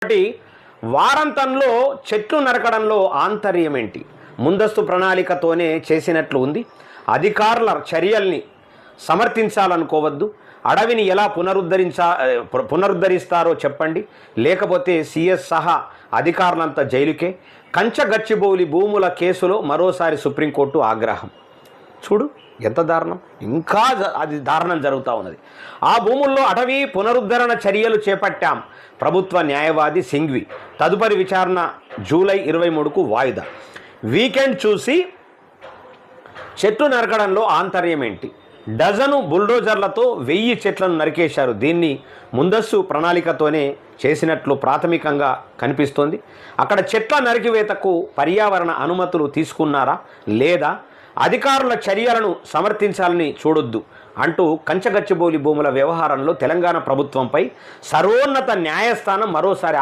కాబట్టి వారంతంలో చెట్లు నరకడంలో ఆంతర్యం ఏంటి? ముందస్తు ప్రణాళికతోనే చేసినట్లు ఉంది. అధికారుల చర్యల్ని సమర్థించాలనుకోవద్దు. అడవిని ఎలా పునరుద్ధరిస్తారో చెప్పండి, లేకపోతే సిఎస్ సహా అధికారులంతా జైలుకే. కంచగచ్చిబౌలి భూముల కేసులో మరోసారి సుప్రీంకోర్టు ఆగ్రహం. చూడు ఎంత దారుణం, ఇంకా అది దారుణం జరుగుతూ ఉన్నది. ఆ భూముల్లో అటవీ పునరుద్ధరణ చర్యలు చేపట్టాం. ప్రభుత్వ న్యాయవాది సింఘ్వి. తదుపరి విచారణ జూలై 23కు వాయిదా. వీకెండ్ చూసి చెట్లు నరకడంలో ఆంతర్యం ఏంటి? డజను బుల్డోజర్లతో 1000 చెట్లను నరికేశారు. దీన్ని ముందస్తు ప్రణాళికతోనే చేసినట్లు ప్రాథమికంగా కనిపిస్తోంది. అక్కడ చెట్ల నరికివేతకు పర్యావరణ అనుమతులు తీసుకున్నారా లేదా? అధికారుల చర్యలను సమర్థించాలని చూడొద్దు అంటూ కంచగచ్చిబౌలి భూముల వ్యవహారంలో తెలంగాణ ప్రభుత్వంపై సర్వోన్నత న్యాయస్థానం మరోసారి